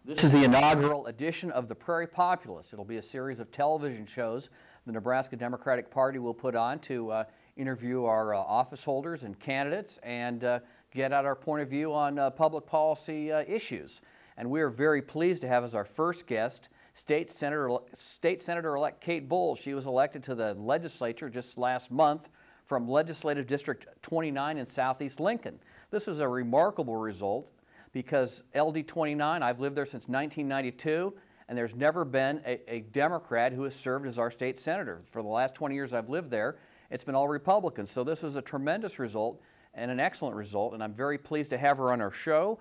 This is the inaugural edition of the Prairie Populists. It'll be a series of television shows the Nebraska Democratic Party will put on to interview our office holders and candidates and get out our point of view on public policy issues. And we are very pleased to have as our first guest State Senator-elect Kate Bolz. She was elected to the legislature just last month from Legislative District 29 in Southeast Lincoln. This was a remarkable result because LD 29, I've lived there since 1992, and there's never been a Democrat who has served as our state senator. For the last 20 years I've lived there, it's been all Republicans. So this was a tremendous result and an excellent result, and I'm very pleased to have her on our show.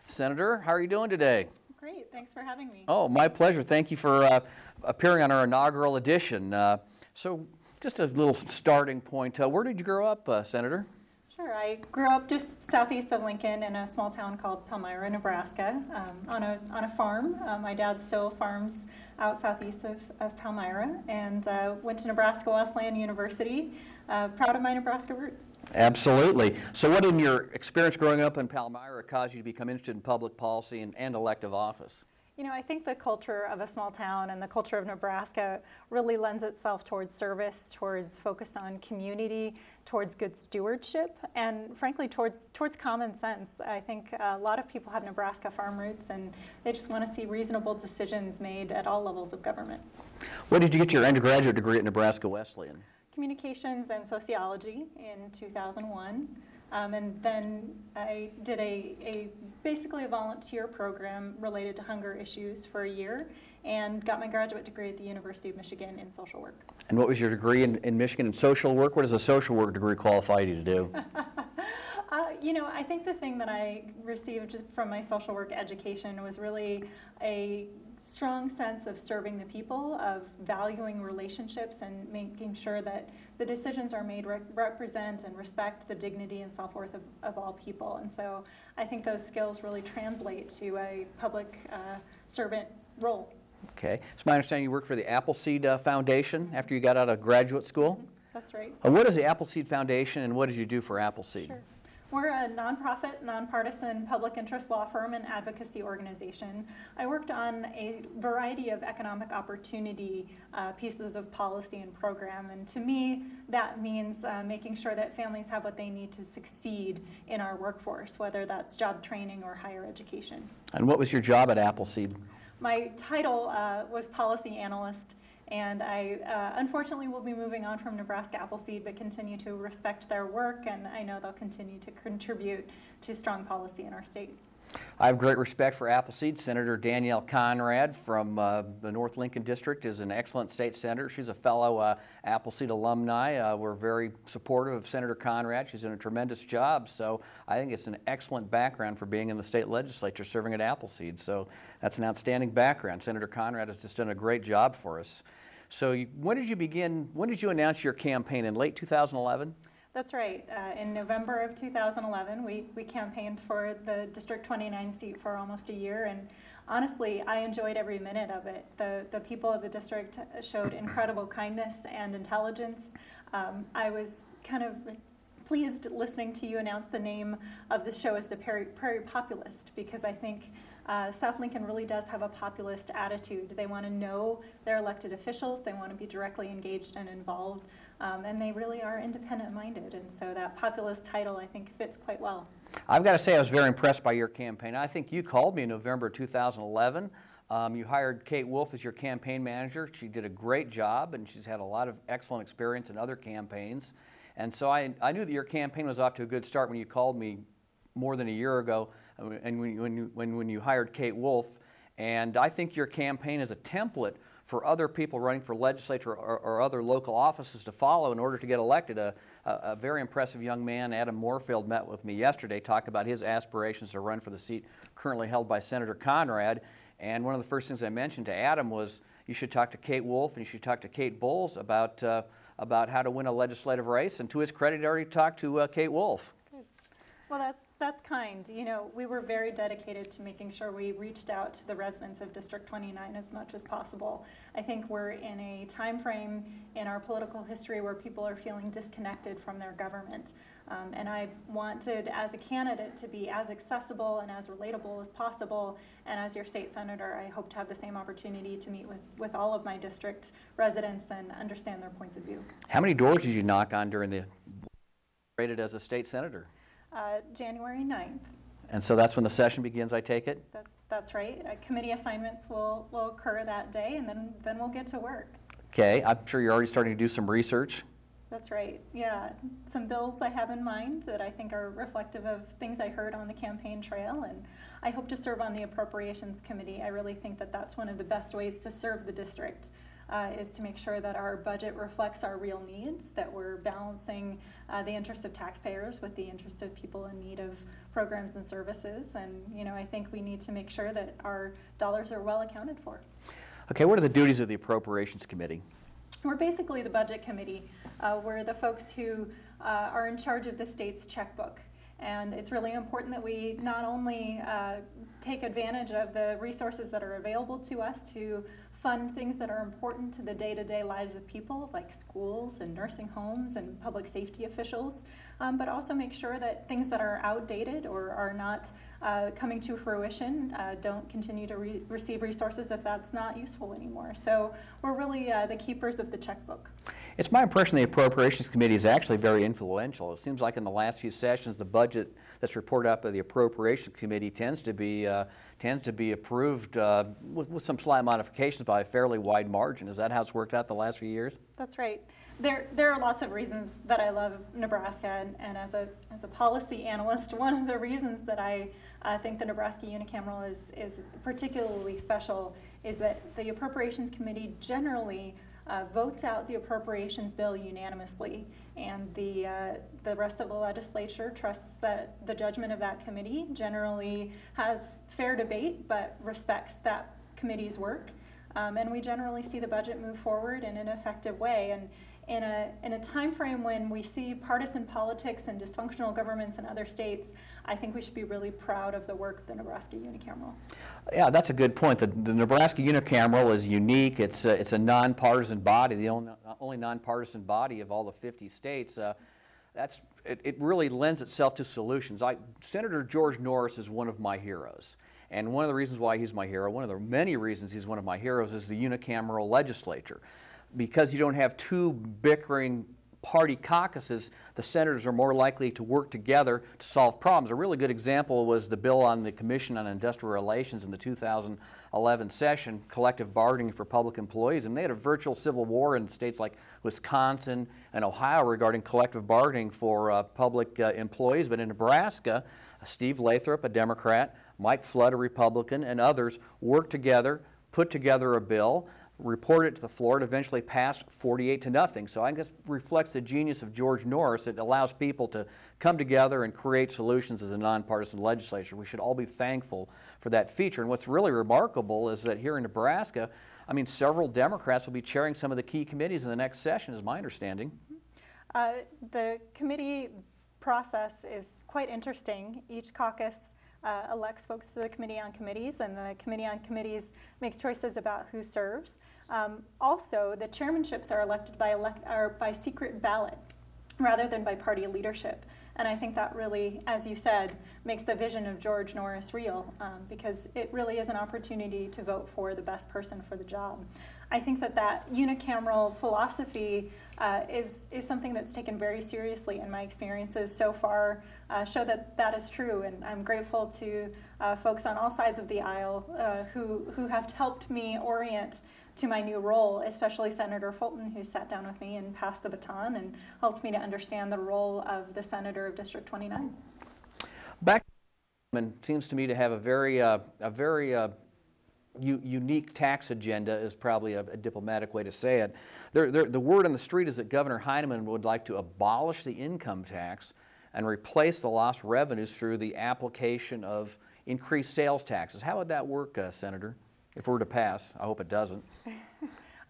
Senator, how are you doing today? Great, thanks for having me. Oh, my pleasure. Thank you for appearing on our inaugural edition. So just a little starting point. Where did you grow up, Senator? Sure, I grew up just southeast of Lincoln in a small town called Palmyra, Nebraska, on a farm. My dad still farms out southeast of Palmyra, and went to Nebraska Wesleyan University. Proud of my Nebraska roots. Absolutely. So what in your experience growing up in Palmyra caused you to become interested in public policy and elective office? You know, I think the culture of a small town and the culture of Nebraska really lends itself towards service, towards focus on community, towards good stewardship, and frankly towards common sense. I think a lot of people have Nebraska farm roots and they just want to see reasonable decisions made at all levels of government. What did you get your undergraduate degree at Nebraska Wesleyan? Communications and sociology in 2001. And then I did basically a volunteer program related to hunger issues for a year and got my graduate degree at the University of Michigan in social work. And what was your degree in Michigan in social work? What does a social work degree qualify you to do? You know, I think the thing that I received from my social work education was really a strong sense of serving the people, of valuing relationships and making sure that the decisions are made represent and respect the dignity and self-worth of all people. And so I think those skills really translate to a public servant role. Okay. It's my understanding you worked for the Appleseed Foundation after you got out of graduate school? Mm-hmm. That's right. What is the Appleseed Foundation and what did you do for Appleseed? Sure. We're a nonprofit, nonpartisan public interest law firm and advocacy organization. I worked on a variety of economic opportunity pieces of policy and program, and to me that means making sure that families have what they need to succeed in our workforce, whether that's job training or higher education. And what was your job at Appleseed? My title was policy analyst. And I unfortunately will be moving on from Nebraska Appleseed, but continue to respect their work, and I know they'll continue to contribute to strong policy in our state. I have great respect for Appleseed. Senator Danielle Conrad from the North Lincoln District is an excellent state senator. She's a fellow Appleseed alumni. We're very supportive of Senator Conrad. She's doing a tremendous job, so I think it's an excellent background for being in the state legislature serving at Appleseed. So that's an outstanding background. Senator Conrad has just done a great job for us. So when did you announce your campaign? In late 2011? That's right. In November of 2011, we campaigned for the District 29 seat for almost a year, and honestly, I enjoyed every minute of it. The people of the district showed incredible kindness and intelligence. I was kind of pleased listening to you announce the name of the show as the Prairie Populist, because I think South Lincoln really does have a populist attitude. They want to know their elected officials, they want to be directly engaged and involved, and they really are independent-minded, and so that populist title I think fits quite well. I've got to say I was very impressed by your campaign. I think you called me in November 2011. You hired Kate Wolf as your campaign manager. She did a great job, and she's had a lot of excellent experience in other campaigns. And so I knew that your campaign was off to a good start when you called me more than a year ago, and when you hired Kate Wolf. And I think your campaign is a template for other people running for legislature or other local offices to follow in order to get elected. A very impressive young man, Adam Moorfield, met with me yesterday, talked about his aspirations to run for the seat currently held by Senator Conrad. And one of the first things I mentioned to Adam was you should talk to Kate Wolf and you should talk to Kate Bolz about how to win a legislative race. And to his credit, he already talked to Kate Wolf. Good. Well, that's kind. You know, we were very dedicated to making sure we reached out to the residents of District 29 as much as possible. I think we're in a time frame in our political history where people are feeling disconnected from their government. And I wanted, as a candidate, to be as accessible and as relatable as possible. And as your state senator, I hope to have the same opportunity to meet with all of my district residents and understand their points of view. How many doors did you knock on during the rated as a state senator? January 9th. And so that's when the session begins, I take it? That's right. Committee assignments will occur that day, and then we'll get to work. Okay, I'm sure you're already starting to do some research. That's right, yeah. Some bills I have in mind that I think are reflective of things I heard on the campaign trail, and I hope to serve on the Appropriations Committee. I really think that that's one of the best ways to serve the district, is to make sure that our budget reflects our real needs, that we're balancing the interest of taxpayers with the interest of people in need of programs and services. And I think we need to make sure that our dollars are well accounted for. Okay, what are the duties of the Appropriations Committee? We're basically the budget committee. We're the folks who are in charge of the state's checkbook. And it's really important that we not only take advantage of the resources that are available to us to fund things that are important to the day-to-day lives of people, like schools and nursing homes and public safety officials, but also make sure that things that are outdated or are not coming to fruition don't continue to receive resources if that's not useful anymore. So we're really the keepers of the checkbook. It's my impression the Appropriations Committee is actually very influential. It seems like in the last few sessions, the budget that's reported out by the Appropriations Committee tends to be approved with some slight modifications by a fairly wide margin. Is that how it's worked out the last few years? That's right. There are lots of reasons that I love Nebraska, and as a policy analyst, one of the reasons that I think the Nebraska unicameral is particularly special is that the Appropriations Committee generally votes out the appropriations bill unanimously, and the rest of the legislature trusts that the judgment of that committee generally has fair debate but respects that committee's work, and we generally see the budget move forward in an effective way. And in a time frame when we see partisan politics and dysfunctional governments in other states, I think we should be really proud of the work of the Nebraska unicameral. Yeah, that's a good point. The Nebraska unicameral is unique. It's a nonpartisan body, the only nonpartisan body of all the 50 states. It really lends itself to solutions. Senator George Norris is one of my heroes. And one of the reasons why he's my hero, one of the many reasons he's one of my heroes, is the unicameral legislature. Because you don't have two bickering party caucuses, the senators are more likely to work together to solve problems. A really good example was the bill on the Commission on Industrial Relations in the 2011 session, collective bargaining for public employees, and they had a virtual civil war in states like Wisconsin and Ohio regarding collective bargaining for public employees. But in Nebraska, Steve Lathrop, a Democrat, Mike Flood, a Republican, and others worked together, put together a bill, reported it to the floor, and eventually passed 48-0. So I guess reflects the genius of George Norris. It allows people to come together and create solutions as a nonpartisan legislature. We should all be thankful for that feature. And what's really remarkable is that here in Nebraska, several Democrats will be chairing some of the key committees in the next session, is my understanding. The committee process is quite interesting. Each caucus elects folks to the Committee on Committees, and the Committee on Committees makes choices about who serves. Also, the chairmanships are elected by secret ballot rather than by party leadership. And I think that really, as you said, makes the vision of George Norris real, because it really is an opportunity to vote for the best person for the job. I think that unicameral philosophy is something that's taken very seriously, and my experiences so far show that is true. And I'm grateful to folks on all sides of the aisle who have helped me orient to my new role, especially Senator Fulton, who sat down with me and passed the baton and helped me to understand the role of the Senator of District 29. Back seems to me to have a very unique tax agenda, is probably a diplomatic way to say it. The word on the street is that Governor Heineman would like to abolish the income tax and replace the lost revenues through the application of increased sales taxes. How would that work, Senator, if it were to pass? I hope it doesn't.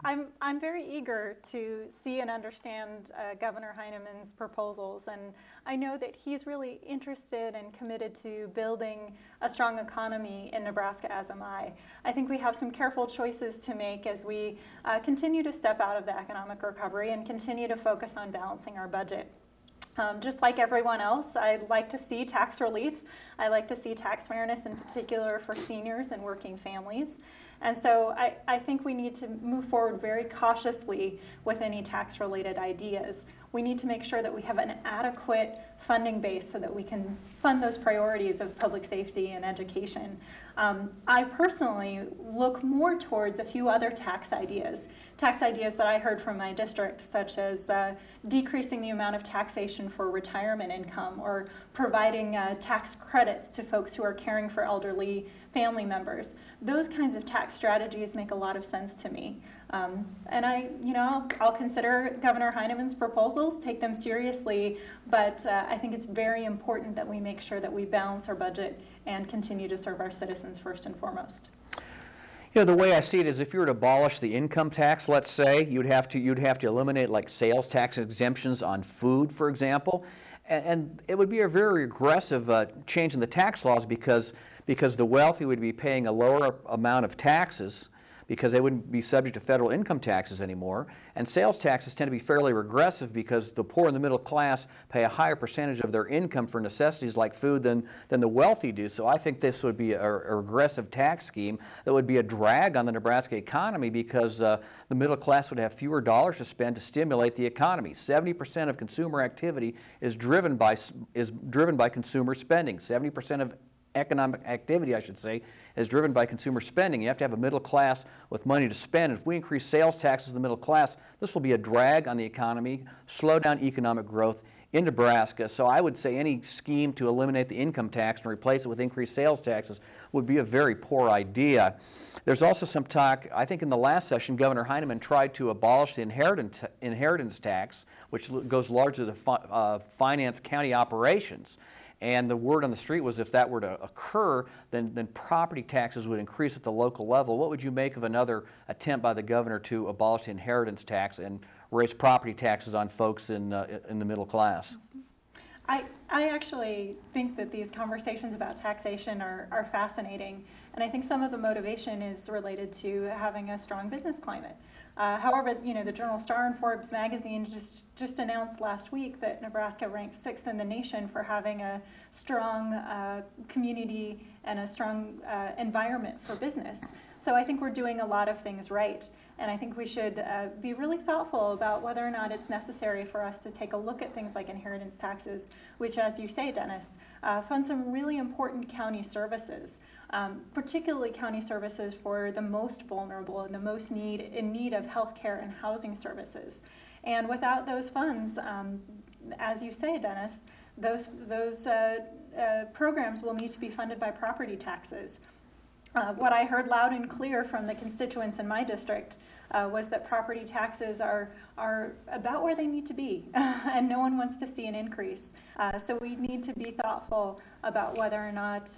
I'm very eager to see and understand Governor Heineman's proposals, and I know that he's really interested and committed to building a strong economy in Nebraska, as am I. I think we have some careful choices to make as we continue to step out of the economic recovery and continue to focus on balancing our budget. Just like everyone else, I'd like to see tax relief. I like to see tax fairness, in particular for seniors and working families. And so I think we need to move forward very cautiously with any tax-related ideas. We need to make sure that we have an adequate funding base so that we can fund those priorities of public safety and education. I personally look more towards a few other tax ideas that I heard from my district, such as decreasing the amount of taxation for retirement income, or providing tax credits to folks who are caring for elderly family members. Those kinds of tax strategies make a lot of sense to me. And I'll consider Governor Heinemann's proposals, take them seriously, but I think it's very important that we make sure that we balance our budget and continue to serve our citizens first and foremost. You know, the way I see it is, if you were to abolish the income tax, let's say, you'd have to eliminate like sales tax exemptions on food, for example, and it would be a very aggressive change in the tax laws, because the wealthy would be paying a lower amount of taxes, because they wouldn't be subject to federal income taxes anymore. And sales taxes tend to be fairly regressive, because the poor and the middle class pay a higher percentage of their income for necessities like food than the wealthy do. So I think this would be a regressive tax scheme that would be a drag on the Nebraska economy, because the middle class would have fewer dollars to spend to stimulate the economy. 70% of consumer activity is driven by consumer spending. 70% of economic activity, I should say, is driven by consumer spending. You have to have a middle class with money to spend. If we increase sales taxes to the middle class, this will be a drag on the economy, slow down economic growth in Nebraska. So I would say any scheme to eliminate the income tax and replace it with increased sales taxes would be a very poor idea. There's also some talk, I think in the last session, Governor Heinemann tried to abolish the inheritance tax, which goes largely to finance county operations. And the word on the street was, if that were to occur, then property taxes would increase at the local level. What would you make of another attempt by the governor to abolish the inheritance tax and raise property taxes on folks in the middle class? I actually think that these conversations about taxation are fascinating, and I think some of the motivation is related to having a strong business climate. However, the Journal-Star and Forbes magazine just announced last week that Nebraska ranks 6th in the nation for having a strong community and a strong environment for business. So I think we're doing a lot of things right, and I think we should be really thoughtful about whether or not it's necessary for us to take a look at things like inheritance taxes, which, as you say, Dennis, fund some really important county services. Particularly county services for the most vulnerable and the most in need of health care and housing services. And without those funds, as you say, Dennis, those programs will need to be funded by property taxes. What I heard loud and clear from the constituents in my district was that property taxes are about where they need to be, and no one wants to see an increase. So we need to be thoughtful about whether or not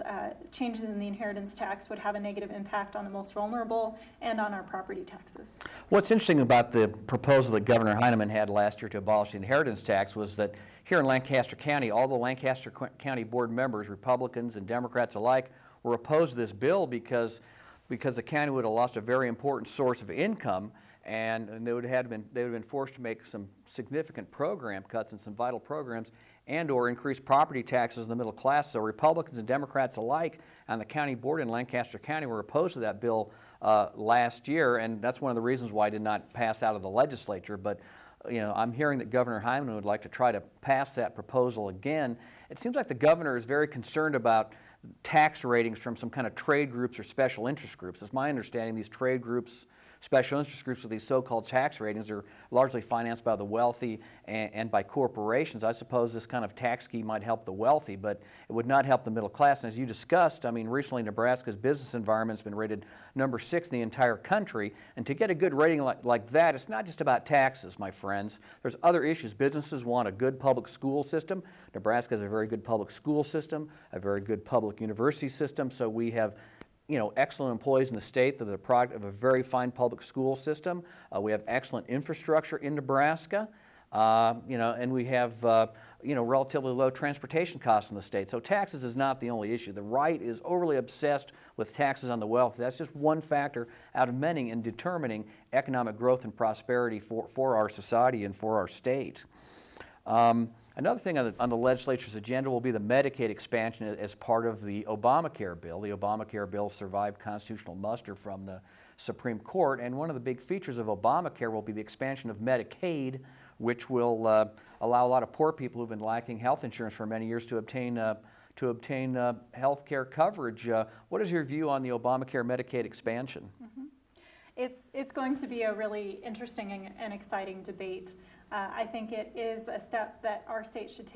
changes in the inheritance tax would have a negative impact on the most vulnerable and on our property taxes. What's interesting about the proposal that Governor Heinemann had last year to abolish the inheritance tax was that here in Lancaster County, all the Lancaster County board members, Republicans and Democrats alike, were opposed to this bill because the county would have lost a very important source of income, and they would have been forced to make some significant program cuts in some vital programs, and/or increase property taxes in the middle class. So Republicans and Democrats alike on the county board in Lancaster County were opposed to that bill last year, and that's one of the reasons why it did not pass out of the legislature. But I'm hearing that Governor Heinemann would like to try to pass that proposal again. It seems like the governor is very concerned about tax ratings from some kind of trade groups or special interest groups. It's my understanding these trade groups, special interest groups with these so-called tax ratings are largely financed by the wealthy and by corporations. I suppose this kind of tax scheme might help the wealthy, but it would not help the middle class. And as you discussed, I mean, recently Nebraska's business environment has been rated number 6 in the entire country. And to get a good rating like that, it's not just about taxes, my friends. There's other issues. Businesses want a good public school system. Nebraska has a very good public school system, a very good public university system. So we have excellent employees in the state that are the product of a very fine public school system. We have excellent infrastructure in Nebraska, and we have relatively low transportation costs in the state. So taxes is not the only issue. The right is overly obsessed with taxes on the wealthy. That's just one factor out of many in determining economic growth and prosperity for our society and for our state. Another thing on the legislature's agenda will be the Medicaid expansion as part of the Obamacare bill. The Obamacare bill survived constitutional muster from the Supreme Court, and one of the big features of Obamacare will be the expansion of Medicaid, which will allow a lot of poor people who've been lacking health insurance for many years to obtain health care coverage. What is your view on the Obamacare Medicaid expansion? Mm-hmm. It's going to be a really interesting and exciting debate. I think it is a step that our state should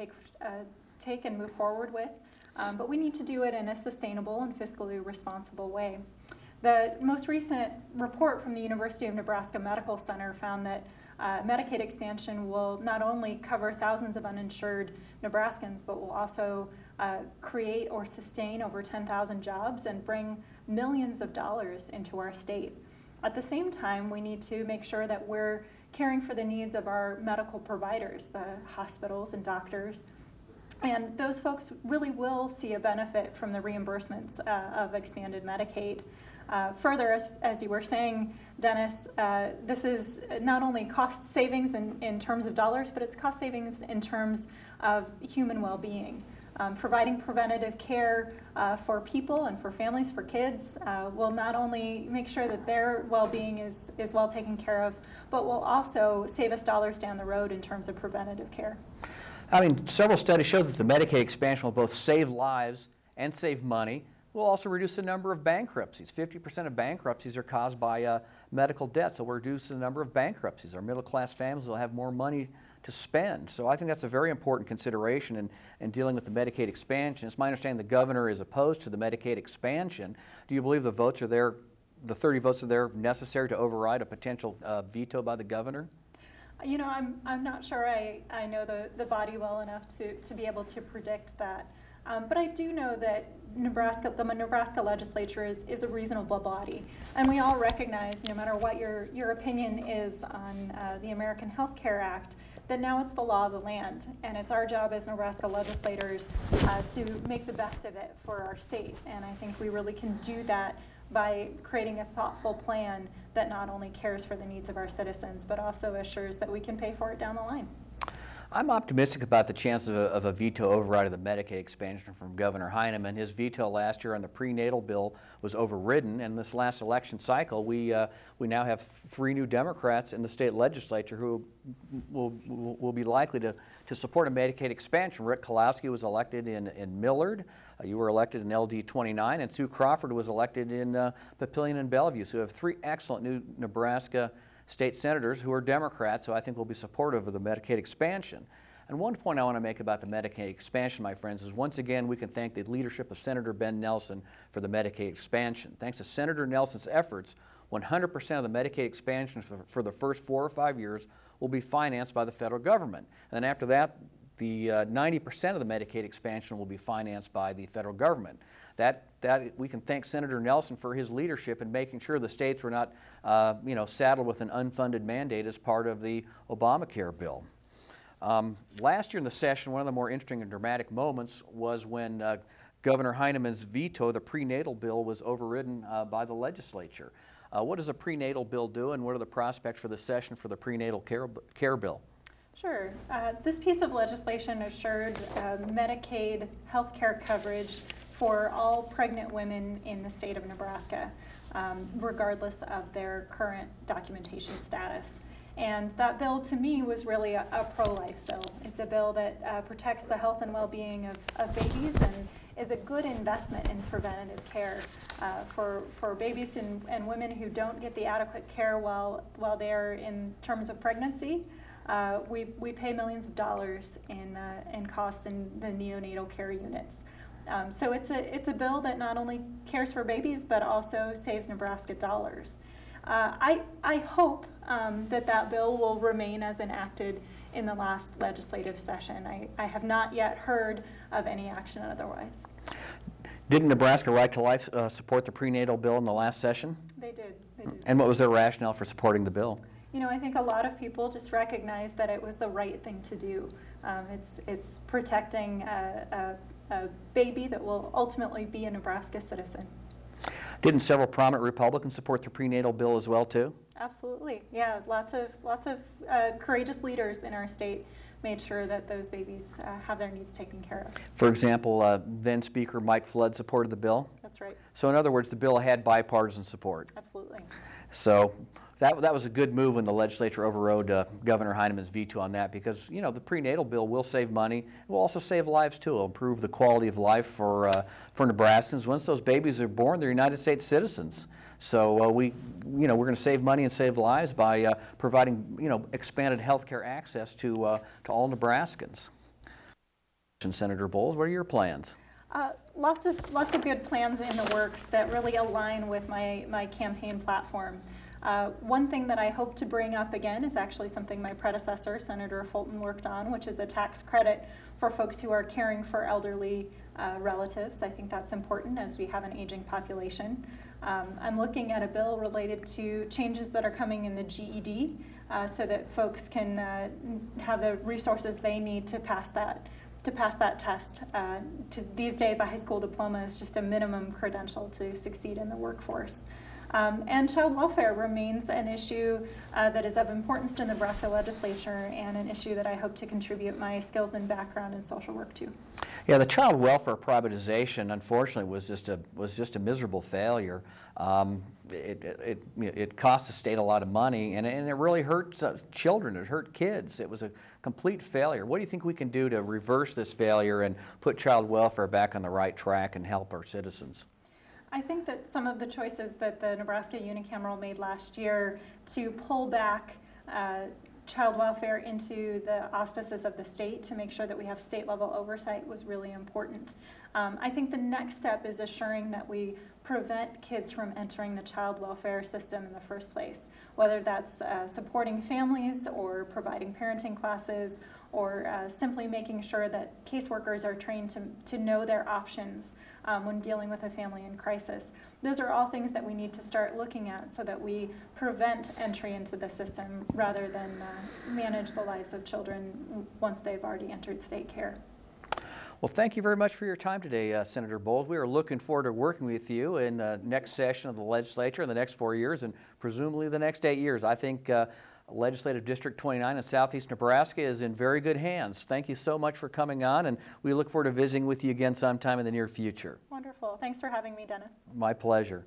take and move forward with, but we need to do it in a sustainable and fiscally responsible way. The most recent report from the University of Nebraska Medical Center found that Medicaid expansion will not only cover thousands of uninsured Nebraskans, but will also create or sustain over 10,000 jobs and bring millions of dollars into our state. At the same time, we need to make sure that we're caring for the needs of our medical providers, the hospitals and doctors. And those folks really will see a benefit from the reimbursements of expanded Medicaid. Further, as you were saying, Dennis, this is not only cost savings in terms of dollars, but it's cost savings in terms of human well-being. Providing preventative care for people and for families, for kids, will not only make sure that their well-being is well taken care of, but will also save us dollars down the road in terms of preventative care. I mean, several studies show that the Medicaid expansion will both save lives and save money. Will also reduce the number of bankruptcies. 50% of bankruptcies are caused by medical debt, so we'll reduce the number of bankruptcies. Our middle-class families will have more money to spend. So I think that's a very important consideration in dealing with the Medicaid expansion. It's my understanding the governor is opposed to the Medicaid expansion. Do you believe the votes are there, the 30 votes are there necessary to override a potential veto by the governor? You know, I'm not sure I know the body well enough to be able to predict that. But I do know that the Nebraska legislature is a reasonable body. And we all recognize, no matter what your opinion is on the American Health Care Act, that now it's the law of the land. And it's our job as Nebraska legislators to make the best of it for our state. And I think we really can do that by creating a thoughtful plan that not only cares for the needs of our citizens, but also assures that we can pay for it down the line. I'm optimistic about the chance of a veto override of the Medicaid expansion from Governor Heineman. His veto last year on the prenatal bill was overridden, and this last election cycle, we now have 3 new Democrats in the state legislature who will be likely to support a Medicaid expansion. Rick Kalowski was elected in Millard. You were elected in LD 29, and Sue Crawford was elected in Papillion and Bellevue. So we have 3 excellent new Nebraska state senators who are Democrats, who I think will be supportive of the Medicaid expansion. And one point I want to make about the Medicaid expansion, my friends, is once again we can thank the leadership of Senator Ben Nelson for the Medicaid expansion. Thanks to Senator Nelson's efforts, 100% of the Medicaid expansion for the first 4 or 5 years will be financed by the federal government. And then after that, the 90% of the Medicaid expansion will be financed by the federal government. That we can thank Senator Nelson for his leadership in making sure the states were not, saddled with an unfunded mandate as part of the Obamacare bill. Last year in the session, one of the more interesting and dramatic moments was when Governor Heineman's veto of the prenatal bill was overridden by the legislature. What does a prenatal bill do, and what are the prospects for the session for the prenatal care bill? Sure. This piece of legislation assured Medicaid health care coverage for all pregnant women in the state of Nebraska, regardless of their current documentation status. And that bill, to me, was really a pro-life bill. It's a bill that protects the health and well-being of babies and is a good investment in preventative care for babies and women who don't get the adequate care while they're in terms of pregnancy. We pay millions of dollars in costs in the neonatal care units. So it's a bill that not only cares for babies but also saves Nebraska dollars. I hope that bill will remain as enacted in the last legislative session. I have not yet heard of any action otherwise. Didn't Nebraska Right to Life support the prenatal bill in the last session? They did. And what was their rationale for supporting the bill? You know, I think a lot of people just recognize that it was the right thing to do. It's protecting a baby that will ultimately be a Nebraska citizen. Didn't several prominent Republicans support the prenatal bill as well, too? Absolutely. Yeah, lots of courageous leaders in our state made sure that those babies have their needs taken care of. For example, then Speaker Mike Flood supported the bill. That's right. So in other words, the bill had bipartisan support. Absolutely. So that was a good move when the legislature overrode Governor Heineman's veto on that, because the prenatal bill will save money. It will also save lives too. It will improve the quality of life for Nebraskans. Once those babies are born, they're United States citizens. So we're going to save money and save lives by providing expanded health care access to all Nebraskans. Senator Bolz, what are your plans? Lots of good plans in the works that really align with my campaign platform. One thing that I hope to bring up again is actually something my predecessor, Senator Fulton, worked on, which is a tax credit for folks who are caring for elderly relatives. I think that's important as we have an aging population. I'm looking at a bill related to changes that are coming in the GED so that folks can have the resources they need to pass that test. These days, a high school diploma is just a minimum credential to succeed in the workforce. And child welfare remains an issue that is of importance to the Nebraska legislature, and an issue that I hope to contribute my skills and background in social work to. Yeah, the child welfare privatization, unfortunately, was just a miserable failure. It cost the state a lot of money, and it really hurt children. It hurt kids. It was a complete failure. What do you think we can do to reverse this failure and put child welfare back on the right track and help our citizens? I think that some of the choices that the Nebraska unicameral made last year to pull back child welfare into the auspices of the state to make sure that we have state level oversight was really important. I think the next step is assuring that we prevent kids from entering the child welfare system in the first place, whether that's supporting families or providing parenting classes, or simply making sure that caseworkers are trained to know their options when dealing with a family in crisis. Those are all things that we need to start looking at so that we prevent entry into the system rather than manage the lives of children once they've already entered state care. Well, thank you very much for your time today, Senator Bolz. We are looking forward to working with you in the next session of the legislature in the next 4 years and presumably the next 8 years. I think Legislative District 29 in Southeast Nebraska is in very good hands. Thank you so much for coming on, and we look forward to visiting with you again sometime in the near future. Wonderful. Thanks for having me, Dennis. My pleasure.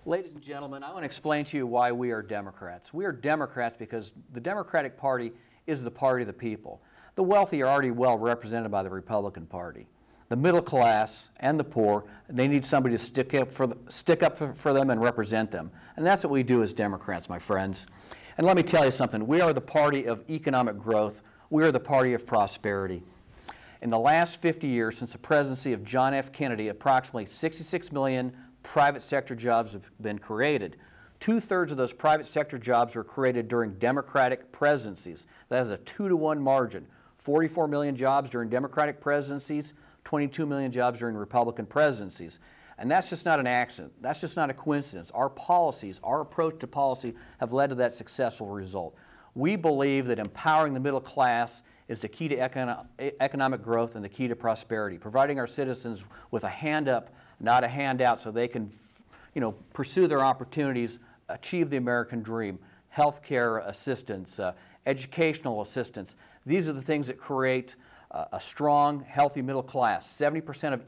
Ladies and gentlemen, I want to explain to you why we are Democrats. We are Democrats because the Democratic Party is the party of the people. The wealthy are already well represented by the Republican Party. The middle class and the poor, they need somebody to stick up for them and represent them. And that's what we do as Democrats, my friends. And let me tell you something, we are the party of economic growth. We are the party of prosperity. In the last 50 years, since the presidency of John F. Kennedy, approximately 66 million private sector jobs have been created. 2/3 of those private sector jobs were created during Democratic presidencies. That is a 2-to-1 margin. 44 million jobs during Democratic presidencies, 22 million jobs during Republican presidencies. And that's just not an accident. That's just not a coincidence. Our policies, our approach to policy have led to that successful result. We believe that empowering the middle class is the key to economic growth and the key to prosperity, providing our citizens with a hand up, not a handout, so they can pursue their opportunities, achieve the American dream, health care assistance, educational assistance. These are the things that create a strong, healthy middle class. 70% of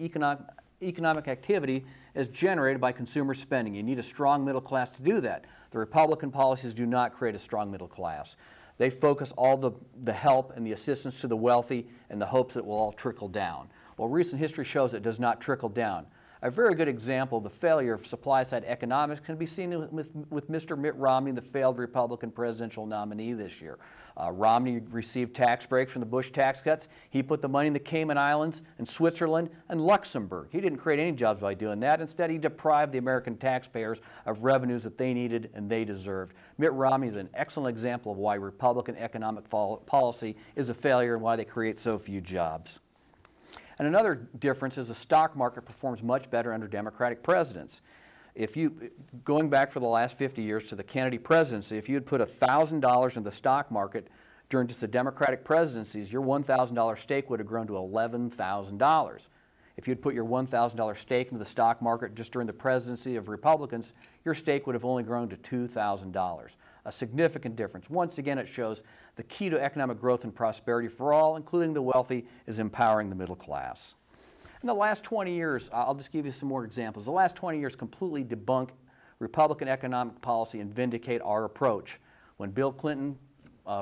economic activity is generated by consumer spending. You need a strong middle class to do that. The Republican policies do not create a strong middle class. They focus all the help and the assistance to the wealthy in the hopes that it will all trickle down. Well, recent history shows it does not trickle down. A very good example of the failure of supply-side economics can be seen with Mr. Mitt Romney, the failed Republican presidential nominee this year. Romney received tax breaks from the Bush tax cuts. He put the money in the Cayman Islands and Switzerland and Luxembourg. He didn't create any jobs by doing that. Instead, he deprived the American taxpayers of revenues that they needed and they deserved. Mitt Romney is an excellent example of why Republican economic policy is a failure and why they create so few jobs. And another difference is the stock market performs much better under Democratic presidents. Going back for the last 50 years to the Kennedy presidency, if you had put $1,000 in the stock market during just the Democratic presidencies, your $1,000 stake would have grown to $11,000. If you'd put your $1,000 stake into the stock market just during the presidency of Republicans, your stake would have only grown to $2,000. A significant difference. Once again, it shows the key to economic growth and prosperity for all, including the wealthy, is empowering the middle class. In the last 20 years, I'll just give you some more examples. The last 20 years completely debunk Republican economic policy and vindicate our approach. When Bill Clinton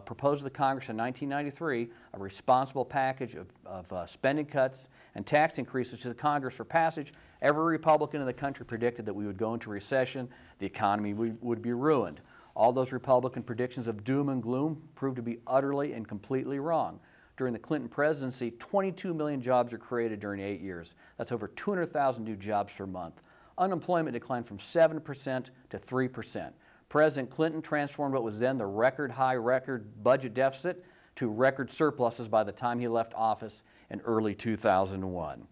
proposed to the Congress in 1993 a responsible package of spending cuts and tax increases to the Congress for passage, every Republican in the country predicted that we would go into recession, the economy would be ruined. All those Republican predictions of doom and gloom proved to be utterly and completely wrong. During the Clinton presidency, 22 million jobs were created during 8 years. That's over 200,000 new jobs per month. Unemployment declined from 7% to 3%. President Clinton transformed what was then the record budget deficit to record surpluses by the time he left office in early 2001.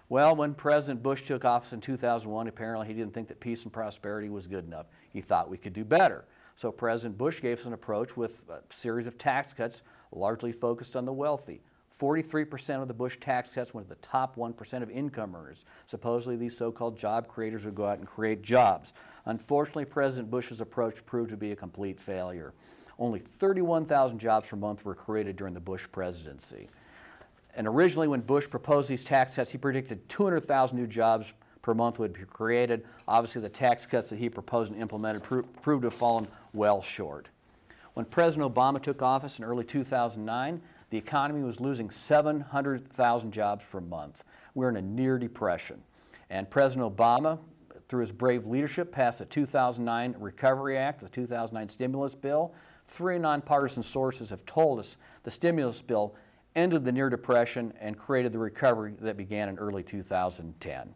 Well, when President Bush took office in 2001, apparently he didn't think that peace and prosperity was good enough. He thought we could do better. So President Bush gave us an approach with a series of tax cuts largely focused on the wealthy. 43% of the Bush tax cuts went to the top 1% of income earners. Supposedly these so-called job creators would go out and create jobs. Unfortunately, President Bush's approach proved to be a complete failure. Only 31,000 jobs per month were created during the Bush presidency. And originally when Bush proposed these tax cuts, he predicted 200,000 new jobs per month would be created. Obviously the tax cuts that he proposed and implemented proved to have fallen well short. When President Obama took office in early 2009, the economy was losing 700,000 jobs per month. We're in a near depression. And President Obama, through his brave leadership, passed the 2009 Recovery Act, the 2009 stimulus bill. 3 nonpartisan sources have told us the stimulus bill ended the near depression and created the recovery that began in early 2010.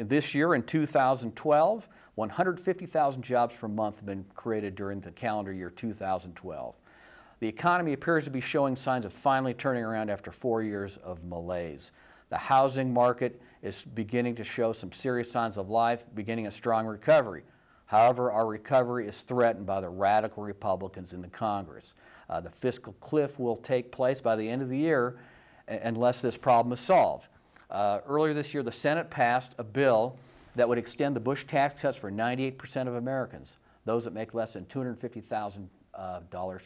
This year, in 2012, 150,000 jobs per month have been created during the calendar year 2012. The economy appears to be showing signs of finally turning around after 4 years of malaise. The housing market is beginning to show some serious signs of life, beginning a strong recovery. However, our recovery is threatened by the radical Republicans in the Congress. The fiscal cliff will take place by the end of the year unless this problem is solved. Earlier this year, the Senate passed a bill that would extend the Bush tax cuts for 98% of Americans, those that make less than $250,000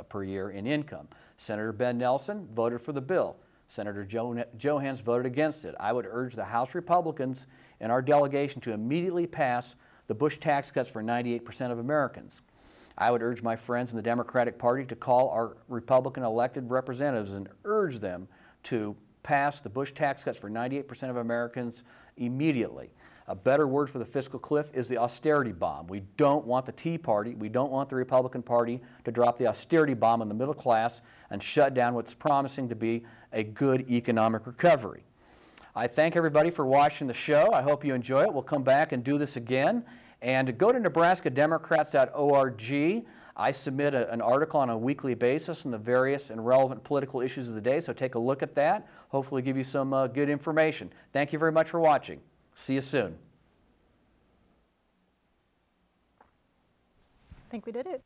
per year in income. Senator Ben Nelson voted for the bill. Senator Johans voted against it. I would urge the House Republicans and our delegation to immediately pass the Bush tax cuts for 98% of Americans. I would urge my friends in the Democratic Party to call our Republican elected representatives and urge them to pass the Bush tax cuts for 98% of Americans immediately. A better word for the fiscal cliff is the austerity bomb. We don't want the Tea Party, we don't want the Republican Party to drop the austerity bomb on the middle class and shut down what's promising to be a good economic recovery. I thank everybody for watching the show. I hope you enjoy it. We'll come back and do this again. And go to nebraskademocrats.org. I submit an article on a weekly basis on the various and relevant political issues of the day, so take a look at that. Hopefully give you some good information. Thank you very much for watching. See you soon. I think we did it.